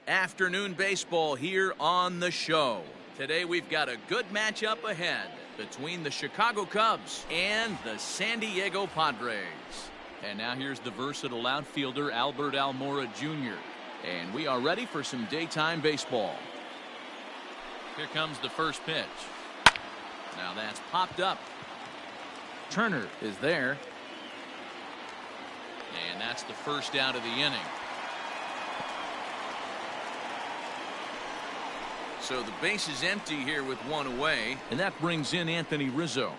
Afternoon baseball here on the show. Today we've got a good matchup ahead between the Chicago Cubs and the San Diego Padres. And now here's the versatile outfielder Albert Almora Jr. And we are ready for some daytime baseball. Here comes the first pitch. Now that's popped up. Turner is there. And that's the first out of the inning. So the base is empty here with one away, and that brings in Anthony Rizzo.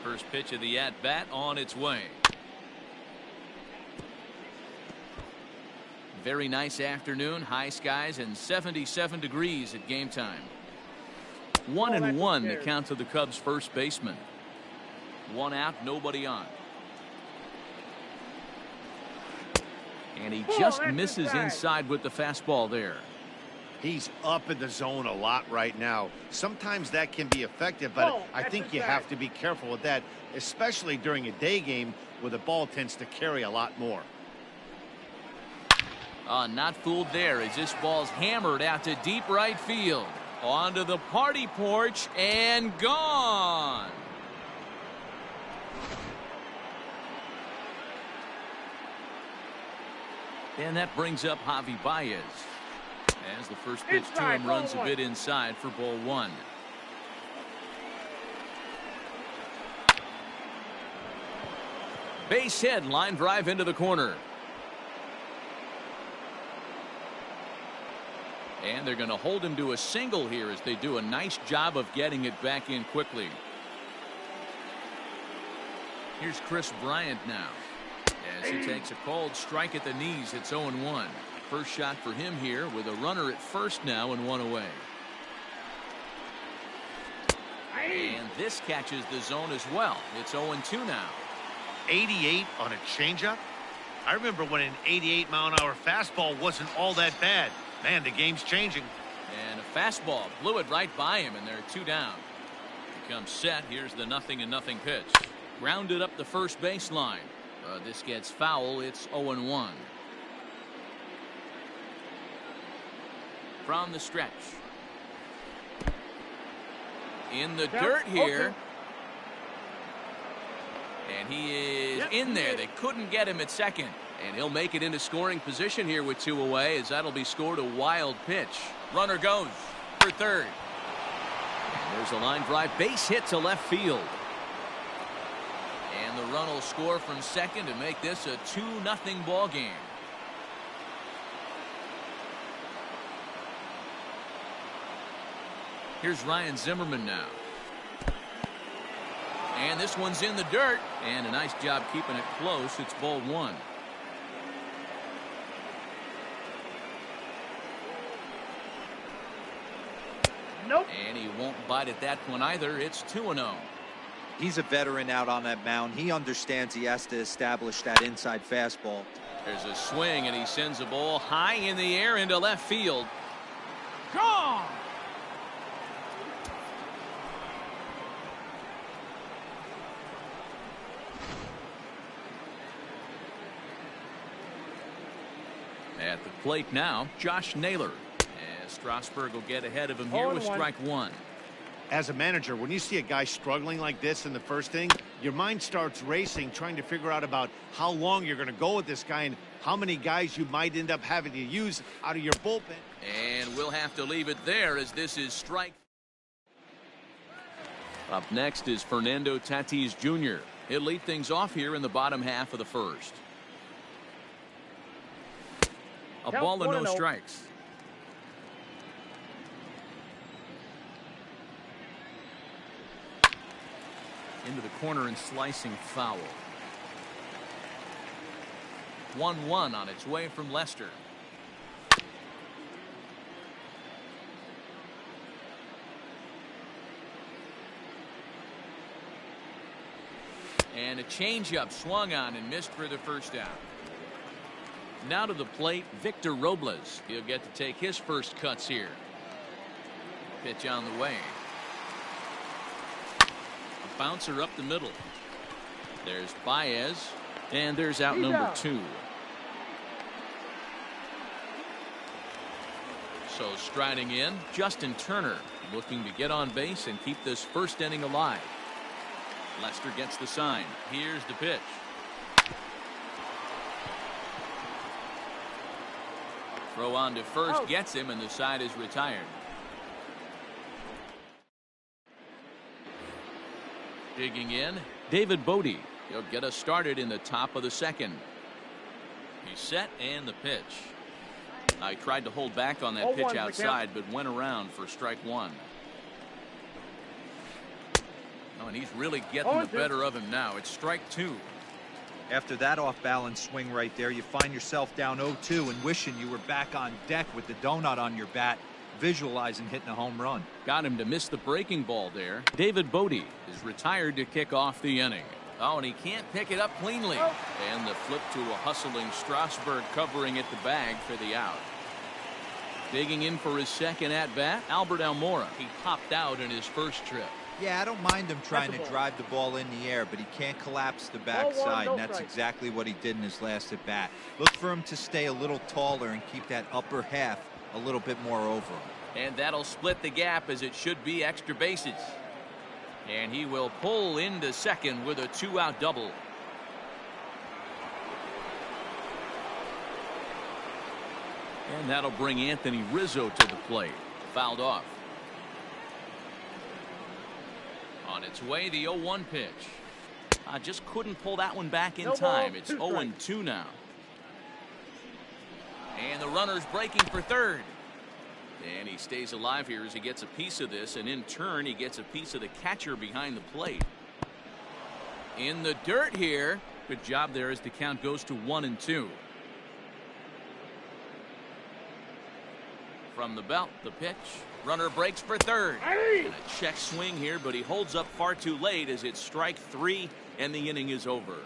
First pitch of the at-bat on its way. Very nice afternoon, high skies and 77 degrees at game time. 1-1 the count to the Cubs first baseman. One out, nobody on. And he just misses inside with the fastball there. He's up in the zone a lot right now. Sometimes that can be effective, but I think you have to be careful with that, especially during a day game where the ball tends to carry a lot more. Not fooled there as this ball's hammered out to deep right field. Onto the party porch and gone. And that brings up Javi Baez. As the first pitch to him runs a bit inside for ball one. Base hit, line drive into the corner. And they're going to hold him to a single here as they do a nice job of getting it back in quickly. Here's Chris Bryant now. As he takes a cold strike at the knees, it's 0-1. First shot for him here with a runner at first now and one away. And this catches the zone as well. It's 0-2 now. 88 on a changeup? I remember when an 88-mile-an-hour fastball wasn't all that bad. Man, the game's changing. And a fastball blew it right by him, and they're two down. Becomes set. Here's the 0-0 pitch. Grounded up the first baseline. This gets foul. It's 0-1. From the stretch. In the dirt here. And he is in there. They couldn't get him at second. And he'll make it into scoring position here with two away, as that'll be scored a wild pitch. Runner goes for third. And there's a line drive base hit to left field. And the run will score from second to make this a 2-0 ball game. Here's Ryan Zimmerman now. And this one's in the dirt. And a nice job keeping it close. It's ball one. Nope. And he won't bite at that one either. It's 2-0. He's a veteran out on that mound. He understands he has to establish that inside fastball. There's a swing, and he sends a ball high in the air into left field. Gone! At the plate now, Josh Naylor. As Strasburg will get ahead of him here with strike one. As a manager, when you see a guy struggling like this in the first inning, your mind starts racing, trying to figure out about how long you're going to go with this guy and how many guys you might end up having to use out of your bullpen. And we'll have to leave it there as this is strike. Up next is Fernando Tatis Jr. He'll lead things off here in the bottom half of the first. A ball and no strikes. Into the corner and slicing foul. 1-1 on its way from Lester. And a changeup swung on and missed for the first out. Now to the plate, Victor Robles. He'll get to take his first cuts here. Pitch on the way. A bouncer up the middle. There's Baez. And there's out number 2. So striding in, Justin Turner looking to get on base and keep this first inning alive. Lester gets the sign. Here's the pitch. Throw on to first gets him, and the side is retired. Digging in, David Bodie. He'll get us started in the top of the second. He's set, and the pitch. I tried to hold back on that pitch outside, but went around for strike 1. Oh, and he's really getting the better of him now. It's strike 2. After that off-balance swing right there, you find yourself down 0-2 and wishing you were back on deck with the donut on your bat, visualizing hitting a home run. Got him to miss the breaking ball there. David Bodie is retired to kick off the inning. Oh, and he can't pick it up cleanly. And the flip to a hustling Strasburg covering at the bag for the out. Digging in for his second at-bat, Albert Almora. He popped out in his first trip. Yeah, I don't mind him trying to drive the ball in the air, but he can't collapse the backside, and that's exactly what he did in his last at-bat. Look for him to stay a little taller and keep that upper half a little bit more over him. And that'll split the gap, as it should be extra bases. And he will pull into second with a 2-out double. And that'll bring Anthony Rizzo to the plate. Fouled off. On its way, the 0-1 pitch. Just couldn't pull that one back in time. It's 0-2 now. And the runner's breaking for third. And he stays alive here as he gets a piece of this, and in turn he gets a piece of the catcher behind the plate. In the dirt here. Good job there as the count goes to 1-2. From the belt, the pitch. Runner breaks for third. And a check swing here, but he holds up far too late as it's strike 3 and the inning is over.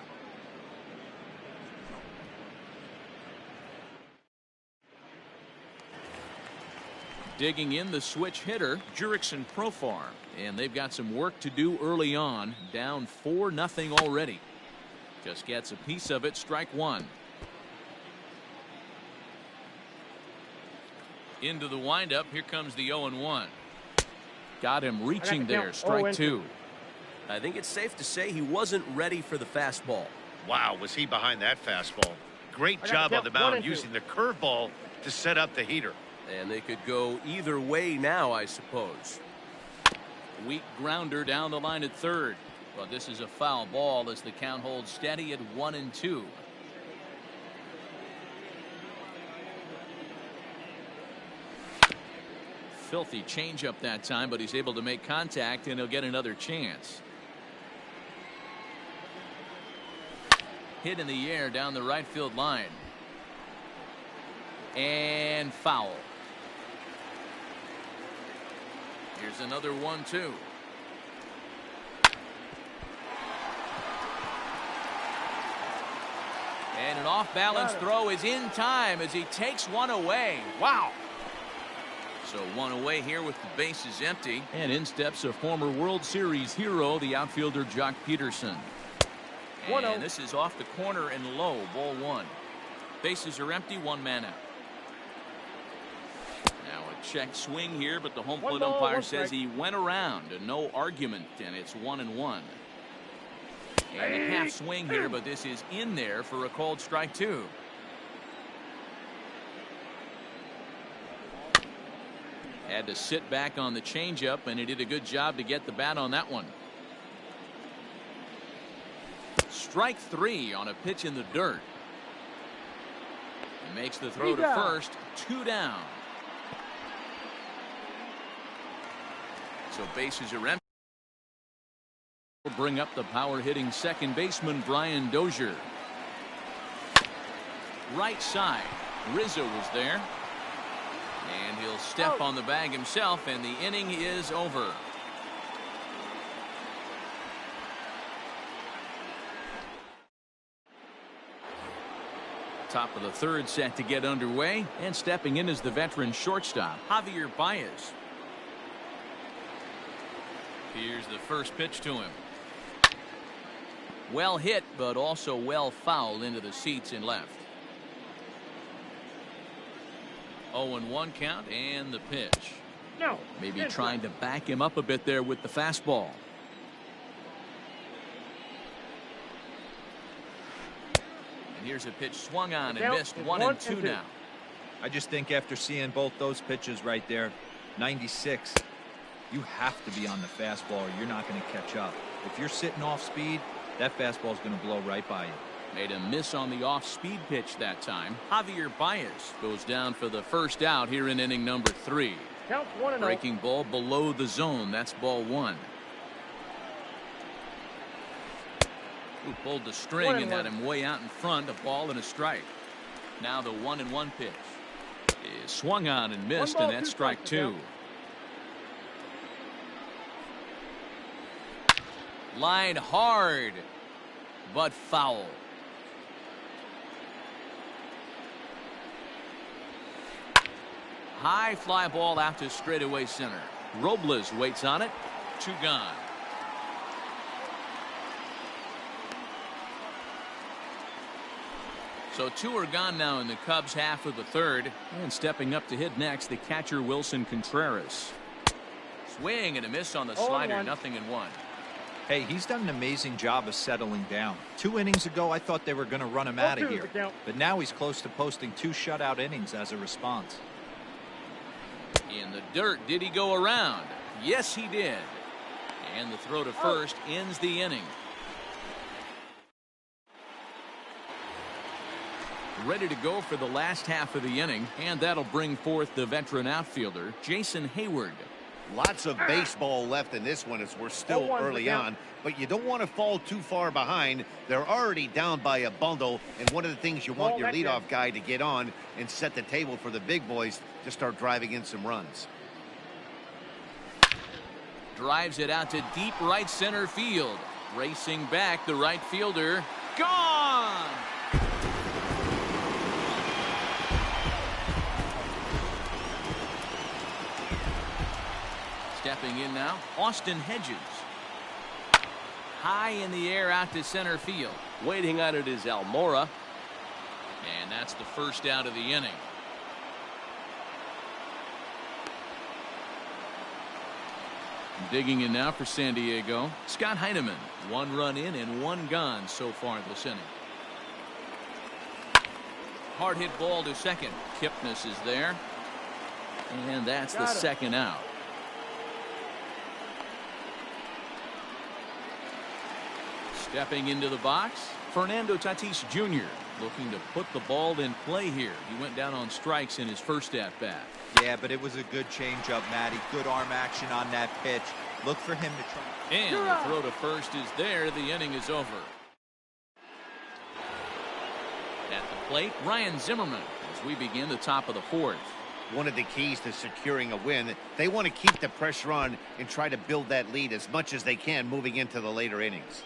Digging in, the switch hitter, Jurickson Profar. And they've got some work to do early on. Down 4-0 already. Just gets a piece of it, strike 1. Into the windup. Here comes the 0-1. Got him reaching there. Strike 2. I think it's safe to say he wasn't ready for the fastball. Wow, was he behind that fastball. Great job on the mound using the curveball to set up the heater. And they could go either way now, I suppose. Weak grounder down the line at third. But this is a foul ball as the count holds steady at 1-2. Filthy changeup that time, but he's able to make contact, and he'll get another chance. Hit in the air down the right field line. And foul. Here's another 1-2. And an off-balance throw is in time as he takes one away. Wow. So one away here with the bases empty. And in steps a former World Series hero, the outfielder Jock Peterson. And this is off the corner and low, ball 1. Bases are empty, 1 man out. Now a check swing here, but the home plate umpire says he went around, and no argument, and it's 1-1. And a half swing here, but this is in there for a called strike 2. Had to sit back on the changeup, and he did a good job to get the bat on that one. Strike 3 on a pitch in the dirt. He makes the throw to first. 2 down. So bases are empty. Will bring up the power hitting second baseman Brian Dozier. Right side. Rizzo was there. And he'll step on the bag himself, and the inning is over. Top of the third set to get underway, and stepping in is the veteran shortstop, Javier Baez. Here's the first pitch to him. Well hit, but also well fouled into the seats and left. 0-1 count and the pitch. No. Maybe trying to back him up a bit there with the fastball. And here's a pitch swung on and missed. 1-2 now. I just think after seeing both those pitches right there, 96, you have to be on the fastball or you're not going to catch up. If you're sitting off speed, that fastball is going to blow right by you. Made a miss on the off-speed pitch that time. Javier Baez goes down for the first out here in inning number 3. Counts 1-0. Breaking ball below the zone. That's ball 1. Who pulled the string and had him way out in front. A ball and a strike. Now the 1-1 pitch is swung on and missed, and that's strike 2. Line hard, but foul. High fly ball out to straightaway center. Robles waits on it. 2 gone. So 2 are gone now in the Cubs half of the 3rd. And stepping up to hit next, the catcher Wilson Contreras. Swing and a miss on the slider. 0-1. Hey, he's done an amazing job of settling down. 2 innings ago, I thought they were going to run him out of here. But now he's close to posting 2 shutout innings as a response. In the dirt, did he go around? Yes, he did. And the throw to first ends the inning. Ready to go for the last half of the inning, and that'll bring forth the veteran outfielder, Jason Hayward. Lots of baseball left in this one as we're still early on, but you don't want to fall too far behind. They're already down by a bundle, and one of the things you want your leadoff guy to get on and set the table for the big boys to start driving in some runs. Drives it out to deep right center field. Racing back, the right fielder. Gone! Stepping in now, Austin Hedges. High in the air out to center field. Waiting on it is Almora. And that's the first out of the inning. Digging in now for San Diego, Scott Heineman. 1 run in and 1 gone so far this inning. Hard hit ball to second. Kipnis is there. And that's the second out. Stepping into the box, Fernando Tatis Jr. looking to put the ball in play here. He went down on strikes in his first at-bat. Yeah, but it was a good changeup, Matty. Good arm action on that pitch. Look for him to try. And the throw to first is there. The inning is over. At the plate, Ryan Zimmerman as we begin the top of the 4th. One of the keys to securing a win, they want to keep the pressure on and try to build that lead as much as they can moving into the later innings.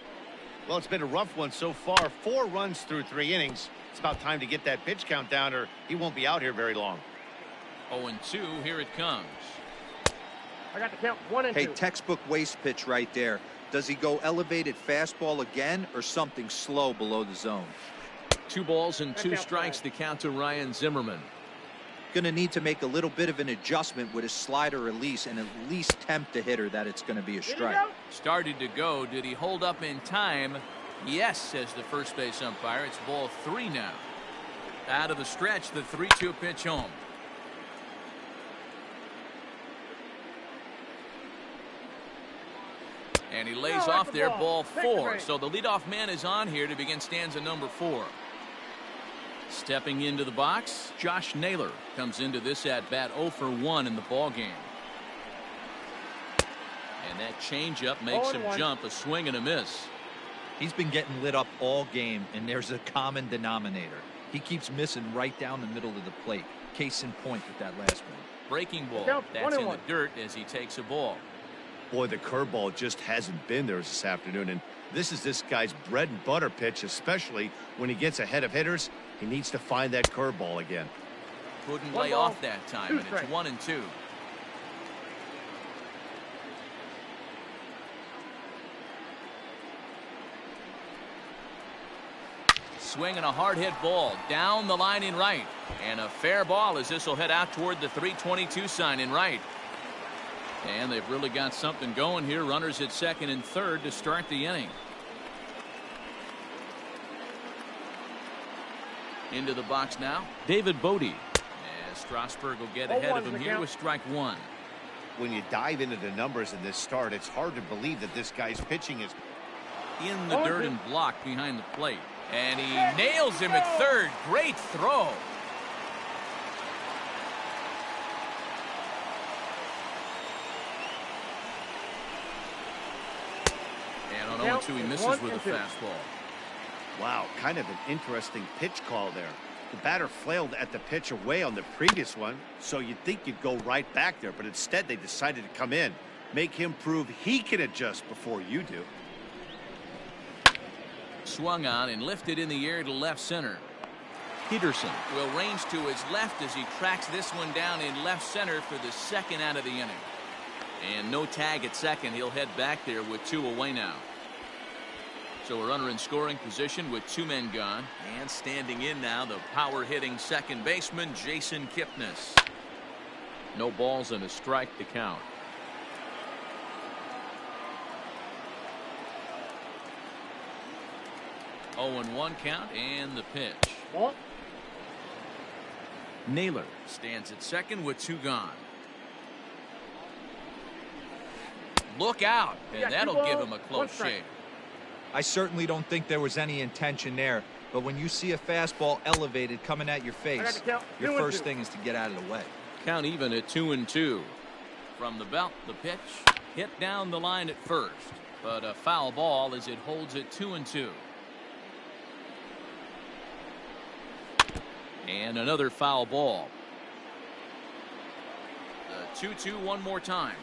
Well, it's been a rough one so far. 4 runs through 3 innings. It's about time to get that pitch count down or he won't be out here very long. 0-2, here it comes. I got the count 1-2. Hey, textbook waste pitch right there. Does he go elevated fastball again or something slow below the zone? 2 balls and 2 strikes to count to Ryan Zimmerman. Going to need to make a little bit of an adjustment with his slider release and at least tempt the hitter that it's going to be a strike. Started to go. Did he hold up in time? Yes, says the first base umpire. It's ball 3 now. Out of the stretch, the 3-2 pitch home. And he lays off there, ball 4. So the leadoff man is on here to begin stanza number 4. Stepping into the box, Josh Naylor comes into this at-bat 0 for 1 in the ballgame. And that changeup makes him jump, a swing and a miss. He's been getting lit up all game, and there's a common denominator. He keeps missing right down the middle of the plate. Case in point with that last one. Breaking ball. That's in the dirt as he takes a ball. Boy, the curveball just hasn't been there this afternoon, and this is this guy's bread and butter pitch, especially when he gets ahead of hitters. He needs to find that curveball again. Couldn't lay off that time, and it's 1-2. swing and a hard hit ball down the line in right. And a fair ball as this will head out toward the 322 sign in right. And they've really got something going here. Runners at second and third to start the inning. Into the box now, David Bodie. As Strasburg will get ahead of him here with strike one. When you dive into the numbers in this start, it's hard to believe that this guy's pitching is in the dirt and blocked behind the plate. And he nails him at third. Great throw. And on 0-2 he misses with a fastball. Wow, kind of an interesting pitch call there. The batter flailed at the pitch away on the previous one, so you'd think you'd go right back there, but instead they decided to come in, make him prove he can adjust before you do. Swung on and lifted in the air to left center. Peterson will range to his left as he tracks this one down in left center for the second out of the inning. And no tag at second. He'll head back there with two away now. So a runner in scoring position with two men gone. And standing in now, the power-hitting second baseman, Jason Kipnis. No balls and a strike to count. Oh, and 1 count and the pitch. Ball. Naylor stands at second with two gone. Look out, and that'll give him a close shave. I certainly don't think there was any intention there, but when you see a fastball elevated coming at your face, your first thing is to get out of the way. Count even at 2-2. From the belt, the pitch hit down the line at first, but a foul ball as it holds it 2-2. And another foul ball. The 2-2 one more time.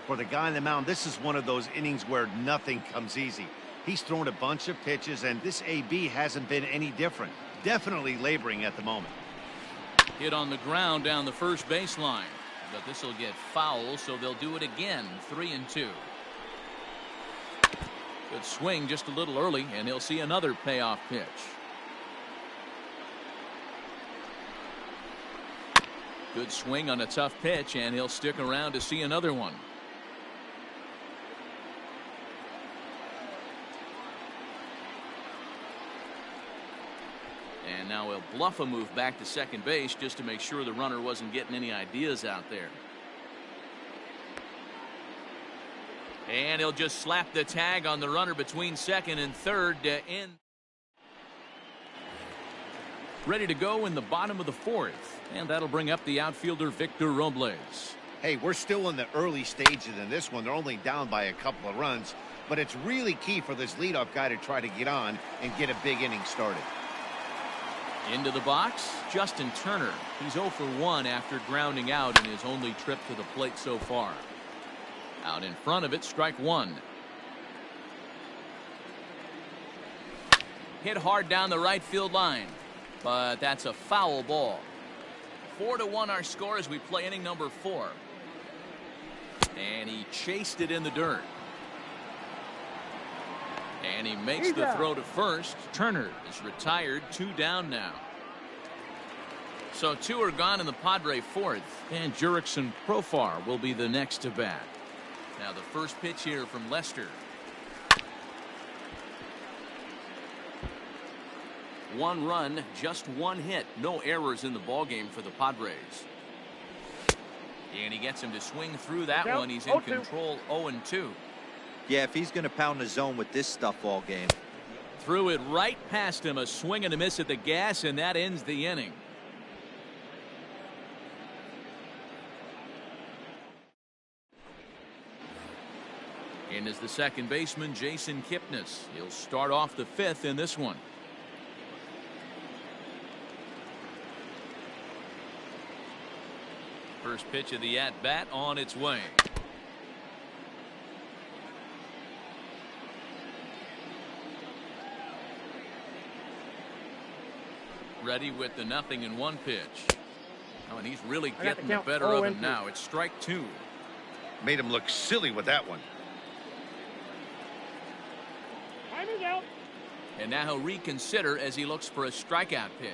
For the guy on the mound, this is one of those innings where nothing comes easy. He's thrown a bunch of pitches, and this AB hasn't been any different. Definitely laboring at the moment. Hit on the ground down the first baseline, but this will get foul, so they'll do it again. 3-2. Good swing just a little early, and he'll see another payoff pitch. Good swing on a tough pitch, and he'll stick around to see another one. And now he'll bluff a move back to second base just to make sure the runner wasn't getting any ideas out there. And he'll just slap the tag on the runner between second and third to end. Ready to go in the bottom of the fourth. And that'll bring up the outfielder Victor Robles. Hey, we're still in the early stages in this one. They're only down by a couple of runs, but it's really key for this leadoff guy to try to get on and get a big inning started. Into the box, Justin Turner. He's 0 for 1 after grounding out in his only trip to the plate so far. Out in front of it, strike one. Hit hard down the right field line, but that's a foul ball. 4-1 our score as we play inning number 4. And he chased it in the dirt. And he makes the throw to first. Turner is retired, 2 down now. So 2 are gone in the Padre fourth. And Jurickson Profar will be the next to bat. Now the first pitch here from Lester. 1 run, just 1 hit. No errors in the ballgame for the Padres. And he gets him to swing through that one. He's in control, 0-2. Yeah, if he's going to pound the zone with this stuff all game. Threw it right past him, a swing and a miss at the gas, and that ends the inning. In is the second baseman, Jason Kipnis. He'll start off the 5th in this one. First pitch of the at-bat on its way. Ready with the 0-1 pitch. Oh, and he's really getting the better of him now. It's strike two. Made him look silly with that one. Timing out. And now he'll reconsider as he looks for a strikeout pitch.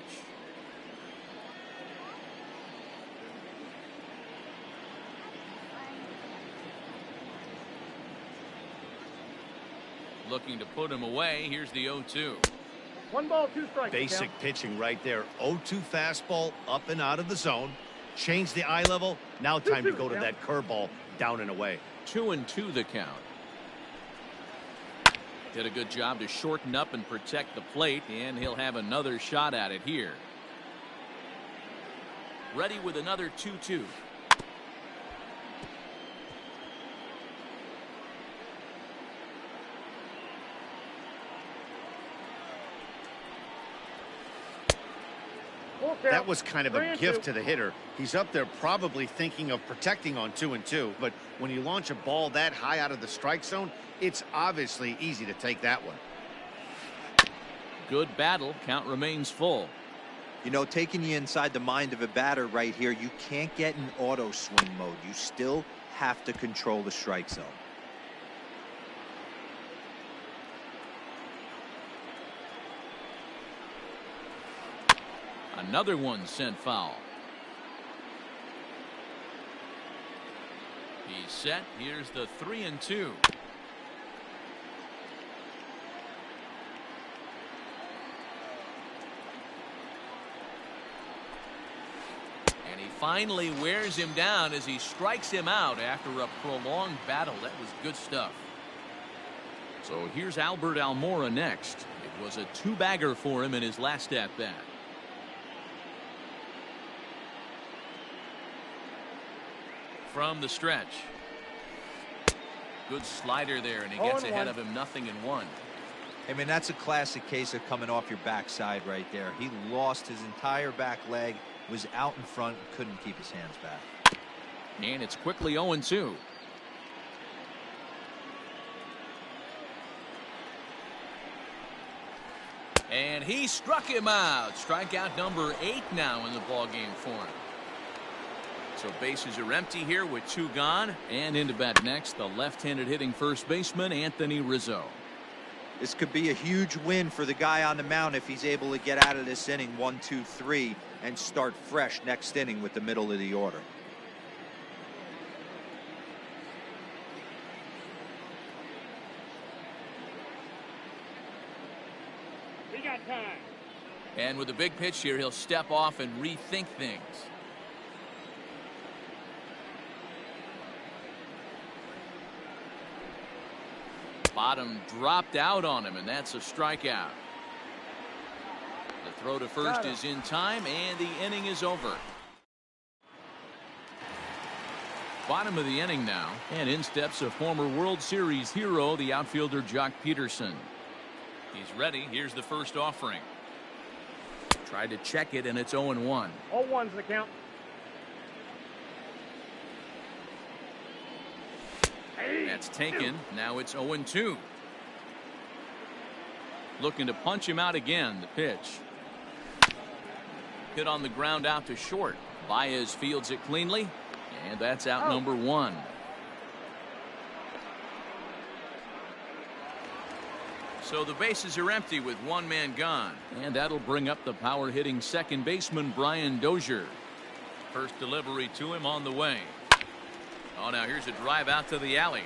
Looking to put him away. Here's the 0-2. 1 ball, 2 strikes. Basic pitching right there. 0-2 fastball up and out of the zone. Change the eye level. Now time to go to that curveball down and away. 2-2 the count. Did a good job to shorten up and protect the plate, and he'll have another shot at it here. Ready with another 2-2. That was kind of a gift to the hitter. He's up there probably thinking of protecting on 2-2, but when you launch a ball that high out of the strike zone, it's obviously easy to take that one. Good battle. Count remains full. You know, taking you inside the mind of a batter right here, you can't get in auto swing mode. You still have to control the strike zone. Another one sent foul. He's set. Here's the 3-2. And he finally wears him down as he strikes him out after a prolonged battle. That was good stuff. So here's Albert Almora next. It was a 2-bagger for him in his last at-bat. From the stretch. Good slider there, and he gets ahead of him. 0-1. I mean, that's a classic case of coming off your backside right there. He lost his entire back leg, was out in front, couldn't keep his hands back. And it's quickly 0-2. And he struck him out. Strikeout number 8 now in the ballgame for him. So bases are empty here with 2 gone. And into bat next, the left-handed hitting first baseman, Anthony Rizzo. This could be a huge win for the guy on the mound if he's able to get out of this inning 1, 2, 3 and start fresh next inning with the middle of the order. We got time. And with a big pitch here, he'll step off and rethink things. Bottom dropped out on him, and that's a strikeout. The throw to first is in time, and the inning is over. Bottom of the inning now, and in steps a former World Series hero, the outfielder Jock Peterson. He's ready. Here's the first offering. Tried to check it, and it's 0-1. 0-1's the count. That's taken. Now it's 0-2. Looking to punch him out again. The pitch. Hit on the ground out to short. Baez fields it cleanly. And that's out number 1. So the bases are empty with 1 man gone. And that'll bring up the power hitting second baseman Brian Dozier. First delivery to him on the way. Oh, now here's a drive out to the alley.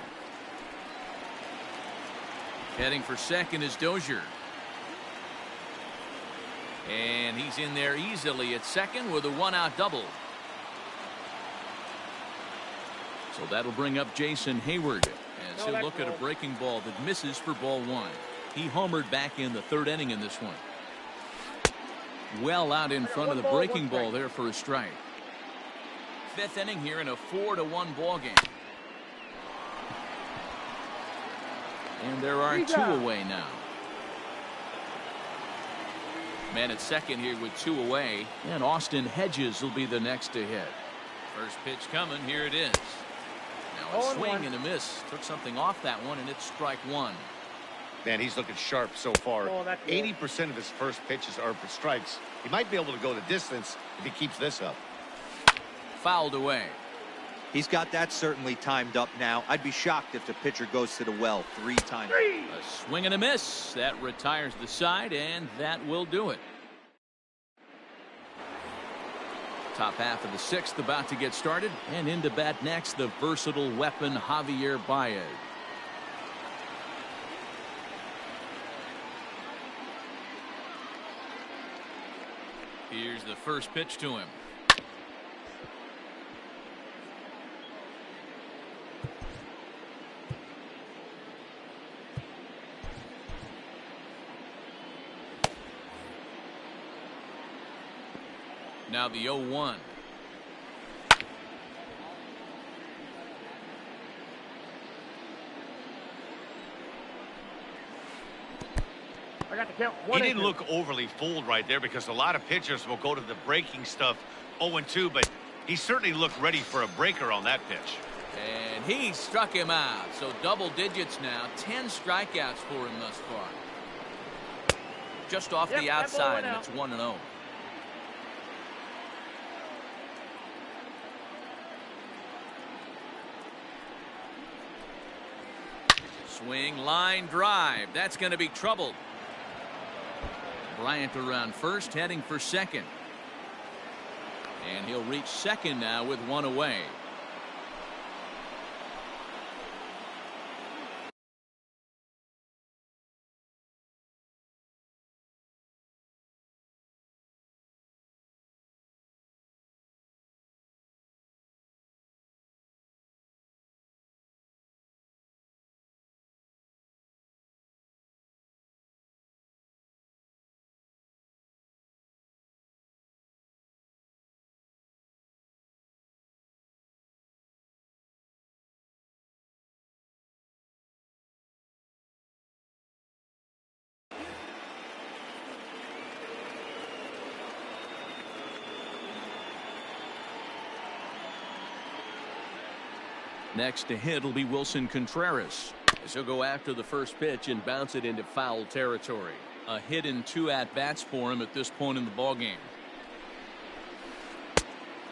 Heading for second is Dozier. And he's in there easily at second with a 1-out double. So that'll bring up Jason Hayward as he'll look at a breaking ball that misses for ball 1. He homered back in the 3rd inning in this one. Well out in front of the breaking ball there for a strike. 5th inning here in a 4-1 ball game. And there are 2 away now. Man at second here with 2 away, and Austin Hedges will be the next to hit. First pitch coming. Here it is. Now a swing and a miss. Took something off that one, and it's strike 1. Man, he's looking sharp so far. 80% of his first pitches are for strikes. He might be able to go the distance if he keeps this up. fouled away. He's got that certainly timed up now. I'd be shocked if the pitcher goes to the well 3 times. A swing and a miss. That retires the side, and that will do it. Top half of the 6th about to get started, and into bat next, the versatile weapon Javier Baez. Here's the first pitch to him. Now the 0-1. I got the count. He didn't look overly fooled right there because a lot of pitchers will go to the breaking stuff 0-2, but he certainly looked ready for a breaker on that pitch. And he struck him out. So double digits now. 10 strikeouts for him thus far. Just off the outside, and it's 1-0. Swing, line drive. That's going to be troubled. Bryant around first, heading for second. And he'll reach second now with 1 away. Next to hit will be Wilson Contreras, as he'll go after the first pitch and bounce it into foul territory. A hit in 2 at-bats for him at this point in the ballgame.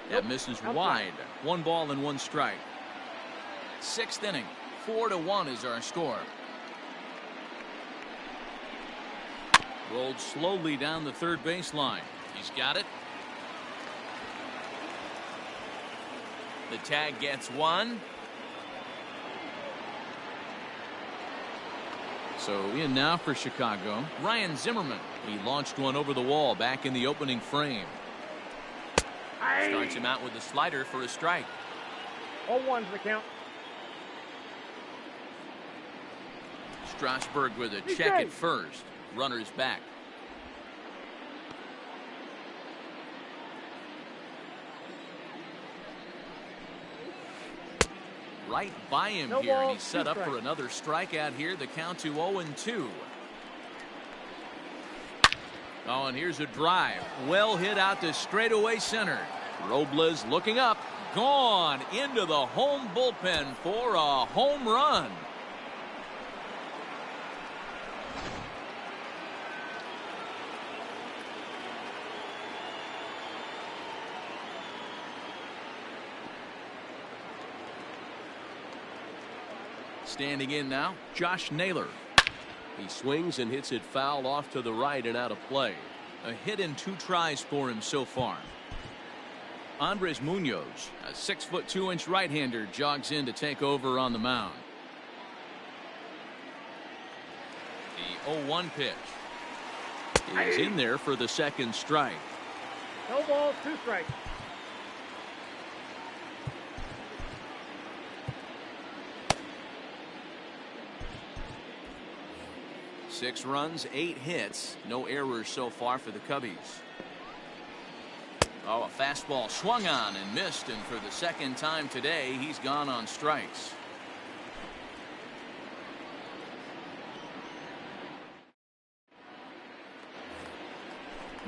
That misses wide. 1 ball and 1 strike. 6th inning. 4-1 is our score. Rolled slowly down the third baseline. He's got it. The tag gets 1. So in now for Chicago, Ryan Zimmerman. He launched one over the wall back in the opening frame. Starts him out with a slider for a strike. 0-1's the count. Strasburg with a check at first. Runners back. Right by him here, and he's set up for another strikeout here. The count to 0-2. Oh, and here's a drive. Well hit out to straightaway center. Robles looking up. Gone into the home bullpen for a home run. Standing in now, Josh Naylor. He swings and hits it foul off to the right and out of play. A hit in 2 tries for him so far. Andres Munoz, a 6'2" right-hander, jogs in to take over on the mound. The 0-1 pitch is in there for the second strike. No balls, 2 strikes. Six runs, 8 hits, no errors so far for the Cubbies. Oh, a fastball swung on and missed, and for the second time today, he's gone on strikes.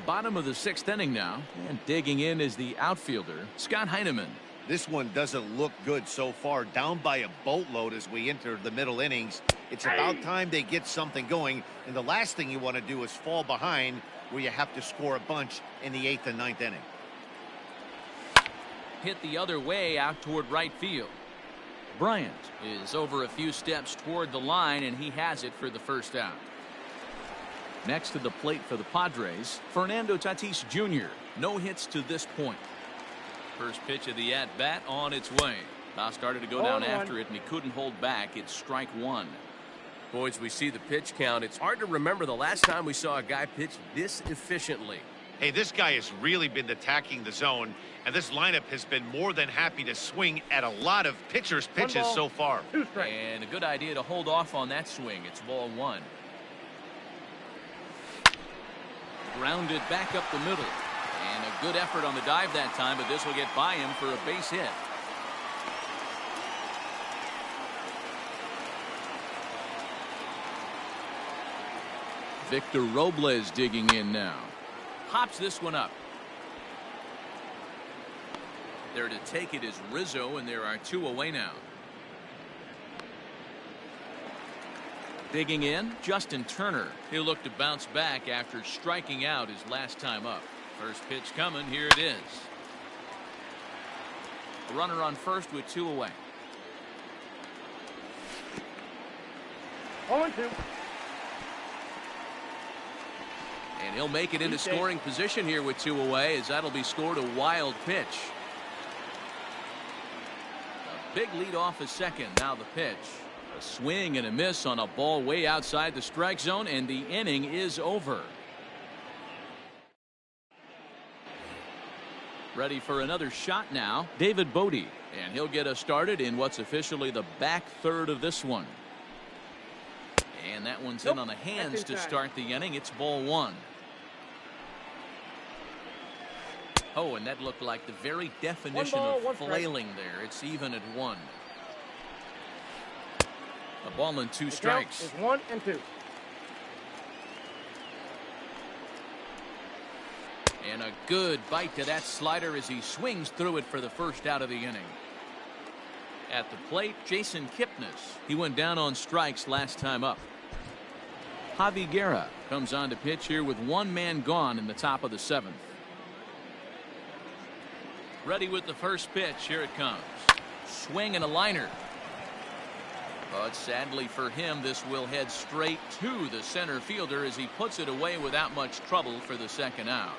Bottom of the 6th inning now, and digging in is the outfielder, Scott Heineman. This one doesn't look good so far. Down by a boatload as we enter the middle innings. It's about time they get something going, and the last thing you want to do is fall behind where you have to score a bunch in the 8th and 9th inning. hit the other way out toward right field. Bryant is over a few steps toward the line, and he has it for the first out. Next to the plate for the Padres, Fernando Tatis Jr. No hits to this point. First pitch of the at-bat on its way. Now started to go down after it, and he couldn't hold back. It's strike one. Boys, we see the pitch count. It's hard to remember the last time we saw a guy pitch this efficiently. Hey, this guy has really been attacking the zone, and this lineup has been more than happy to swing at a lot of pitchers' pitches so far. And a good idea to hold off on that swing. It's ball one. Grounded back up the middle. And a good effort on the dive that time, but this will get by him for a base hit. Victor Robles digging in now. Hops this one up. There to take it is Rizzo, and there are two away now. Digging in, Justin Turner. He'll look to bounce back after striking out his last time up. First pitch coming. Here it is. A runner on first with two away. 0-2. And he'll make it into scoring position here with two away, as that'll be scored a wild pitch. A big lead off a second. Now the pitch. A swing and a miss on a ball way outside the strike zone, and the inning is over. Ready for another shot now, David Bodie, and he'll get us started in what's officially the back third of this one. And that one's in on the hands to start the inning. It's ball one. Oh, and that looked like the very definition of flailing there. It's even at one. A ball and two strikes. Is 1-2. And a good bite to that slider as he swings through it for the first out of the inning. At the plate, Jason Kipnis. He went down on strikes last time up. Javi Guerra comes on to pitch here with one man gone in the top of the seventh. Ready with the first pitch. Here it comes. Swing and a liner. But sadly for him, this will head straight to the center fielder as he puts it away without much trouble for the second out.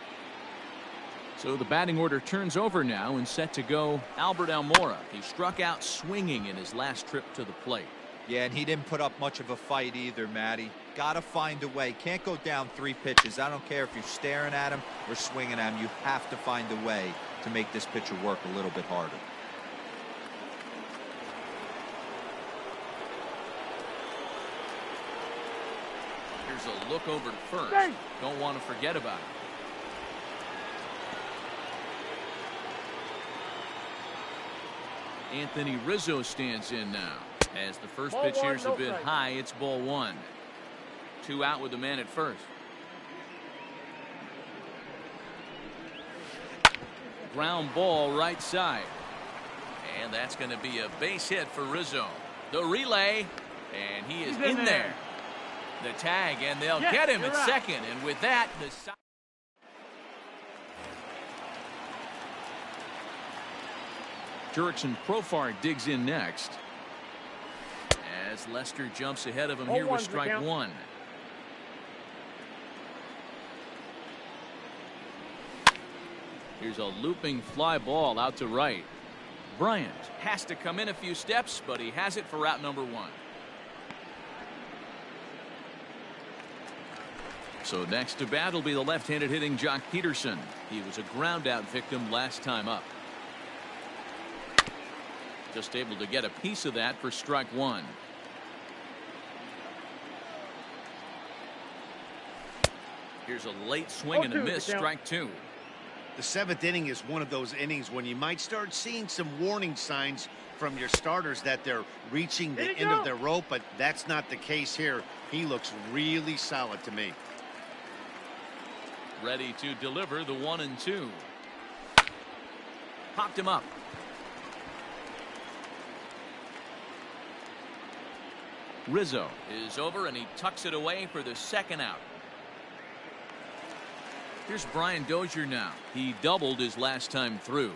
So the batting order turns over now, and set to go Albert Almora. He struck out swinging in his last trip to the plate. Yeah, and he didn't put up much of a fight either, Matty. Got to find a way. Can't go down three pitches. I don't care if you're staring at him or swinging at him. You have to find a way to make this pitcher work a little bit harder. Here's a look over to first. Don't want to forget about it. Anthony Rizzo stands in now. As the first pitch here's a bit high, it's ball one. Two out with the man at first. Ground ball right side. And that's going to be a base hit for Rizzo. The relay, and he is in there. The tag, and they'll get him at second. And with that, the Jurickson Profar digs in next as Lester jumps ahead of him here with strike one. Here's a looping fly ball out to right. Bryant has to come in a few steps, but he has it for out number one. So next to bat will be the left-handed hitting Jock Peterson. He was a ground out victim last time up. Just able to get a piece of that for strike one. Here's a late swing and a miss, strike two. The seventh inning is one of those innings when you might start seeing some warning signs from your starters that they're reaching the end of their rope, but that's not the case here. He looks really solid to me. Ready to deliver the 1-2. Popped him up. Rizzo is over, and he tucks it away for the second out. Here's Brian Dozier now. He doubled his last time through.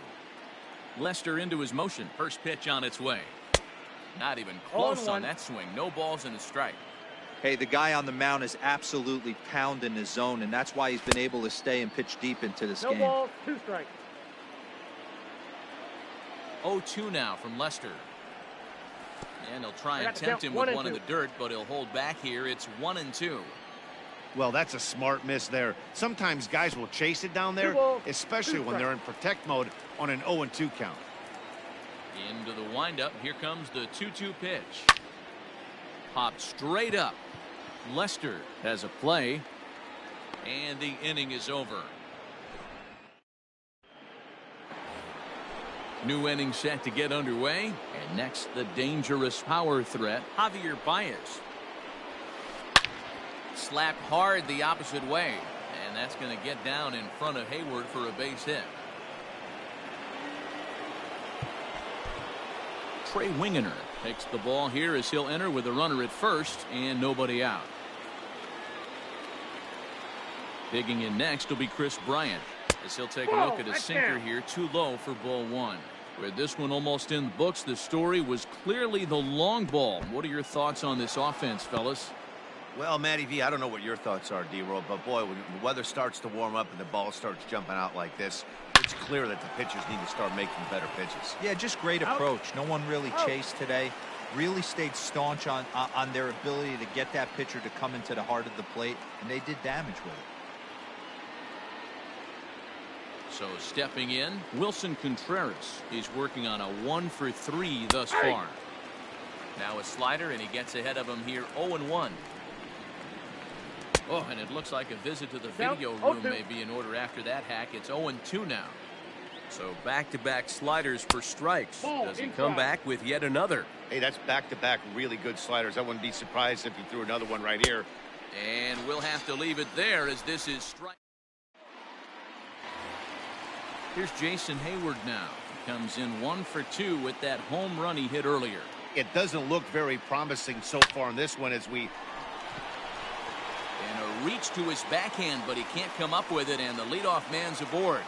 Lester into his motion. First pitch on its way. Not even close on that swing. No balls and a strike. Hey, the guy on the mound is absolutely pounding his zone, and that's why he's been able to stay and pitch deep into this game. No balls, 2 strikes. 0-2 now from Lester. And he'll try and tempt him with one in the dirt, but he'll hold back here. It's 1-2. Well, that's a smart miss there. Sometimes guys will chase it down there, especially when they're in protect mode on an 0-2 count. Into the windup. Here comes the 2-2 pitch. Popped straight up. Lester has a play. And the inning is over. New inning set to get underway. And next, the dangerous power threat, Javier Baez. Slapped hard the opposite way. And that's going to get down in front of Hayward for a base hit. Trey Wingener takes the ball here as he'll enter with a runner at first and nobody out. Digging in next will be Chris Bryant as he'll take a look at his sinker here, too low for ball 1. With this one almost in the books, the story was clearly the long ball. What are your thoughts on this offense, fellas? Well, Matty V, I don't know what your thoughts are, D-Roll, but boy, when the weather starts to warm up and the ball starts jumping out like this, it's clear that the pitchers need to start making better pitches. Yeah, just great approach. No one really chased today. Really stayed staunch on their ability to get that pitcher to come into the heart of the plate, and they did damage with it. So stepping in, Wilson Contreras. He's working on a 1-for-3 thus far. Now a slider, and he gets ahead of him here, 0-1. Oh, and it looks like a visit to the video room may be in order after that hack. It's 0-2 now. So back-to-back sliders for strikes. Does he come back with yet another? Hey, that's back-to-back really good sliders. I wouldn't be surprised if he threw another one right here. And we'll have to leave it there as this is strike. Here's Jason Hayward now. He comes in 1-for-2 with that home run he hit earlier. It doesn't look very promising so far in this one as we... And a reach to his backhand, but he can't come up with it, and the leadoff man's aboard.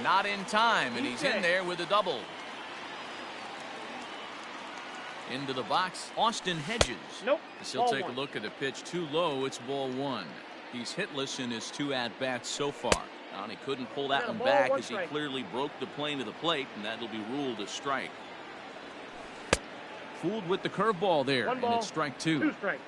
Not in time, and he's in there with a double. Into the box, Austin Hedges. Nope. He'll take a look at the pitch too low. It's ball 1. He's hitless in his 2 at-bats so far. And he couldn't pull that one back as he clearly broke the plane of the plate, and that'll be ruled a strike. Fooled with the curveball there, and it's strike 2. 2 strikes.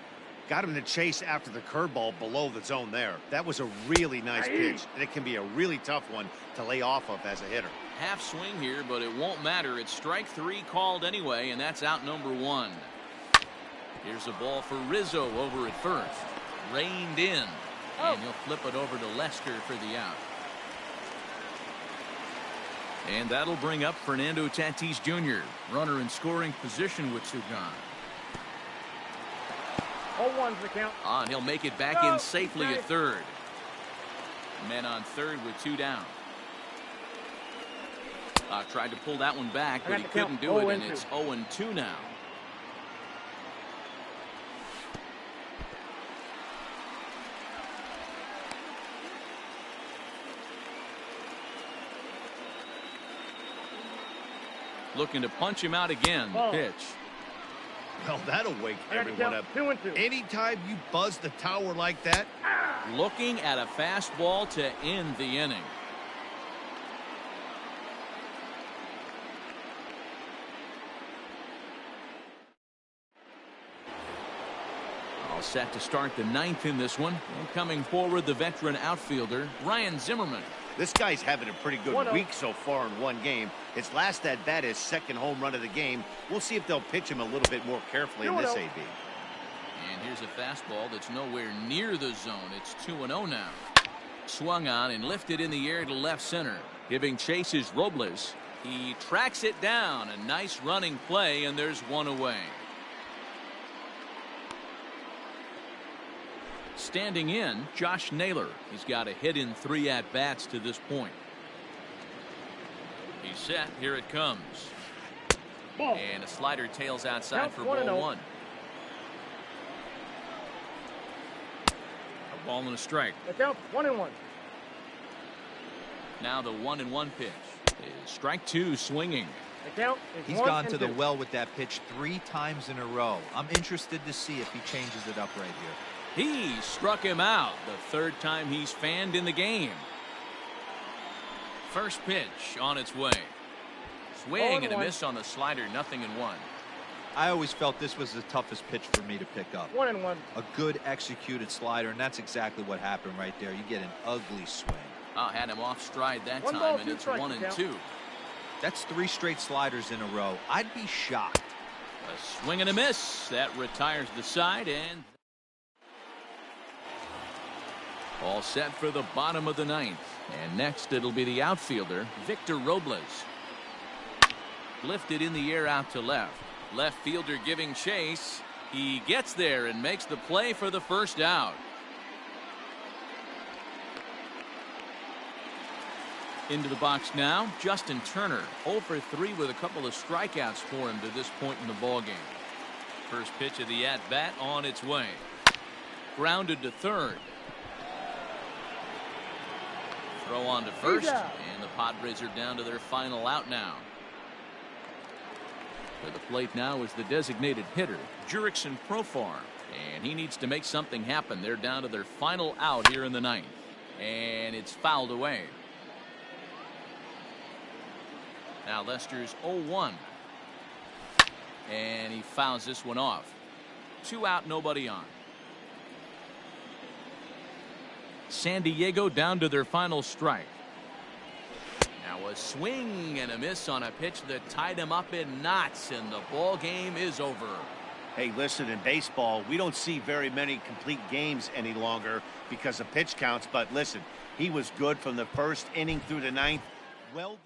Got him to chase after the curveball below the zone there. That was a really nice pitch, and it can be a really tough one to lay off of as a hitter. Half swing here, but it won't matter. It's strike 3 called anyway, and that's out number 1. Here's a ball for Rizzo over at first. Reined in, and he'll flip it over to Lester for the out. And that'll bring up Fernando Tatis Jr., runner in scoring position with 2 gone. 0-1's the count. And he'll make it back in safely at third. Men on third with 2 down. Tried to pull that one back, but he couldn't do it, and it's 0-2 now. Looking to punch him out again. The pitch. Well, that'll wake everyone up. 2-2. Anytime you buzz the tower like that. Looking at a fastball to end the inning. All set to start the 9th in this one. And coming forward, the veteran outfielder, Ryan Zimmerman. This guy's having a pretty good week so far in one game. His last at bat is 2nd home run of the game. We'll see if they'll pitch him a little bit more carefully in this AB. And here's a fastball that's nowhere near the zone. It's 2-0 now. Swung on and lifted in the air to left center. Giving chase is Robles. He tracks it down. A nice running play, and there's 1 away. Standing in, Josh Naylor. He's got a hit in 3 at-bats to this point. He's set. Here it comes. And a slider tails outside for ball 1. A ball and a strike. The count 1-1. Now the 1-1 pitch is strike 2 swinging. The count is He's 1 gone and to the 2. well with that pitch 3 times in a row. I'm interested to see if he changes it up right here. He struck him out the 3rd time he's fanned in the game. First pitch on its way. Swing and a 1-1. miss on the slider, 0-1. I always felt this was the toughest pitch for me to pick up. 1-1. A good executed slider, and that's exactly what happened right there. You get an ugly swing. Had him off stride that 1 time, ball, and 2 it's strikes 1-2. That's 3 straight sliders in a row. I'd be shocked. A swing and a miss. That retires the side, and all set for the bottom of the 9th. And next it'll be the outfielder, Victor Robles. Lifted in the air out to left. Left fielder giving chase. He gets there and makes the play for the first out. Into the box now, Justin Turner, 0 for 3 with a couple of strikeouts for him to this point in the ballgame. First pitch of the at-bat on its way. Grounded to third. Throw on to first, and the Padres are down to their final out now. To the plate now is the designated hitter, Jurickson Profar, and he needs to make something happen. They're down to their final out here in the 9th, and it's fouled away. Now Lester's 0-1, and he fouls this one off. 2 out, nobody on. San Diego down to their final strike. Now a swing and a miss on a pitch that tied him up in knots, and the ball game is over. Hey, listen, in baseball, we don't see very many complete games any longer because of pitch counts. But listen, he was good from the 1st inning through the 9th. Well.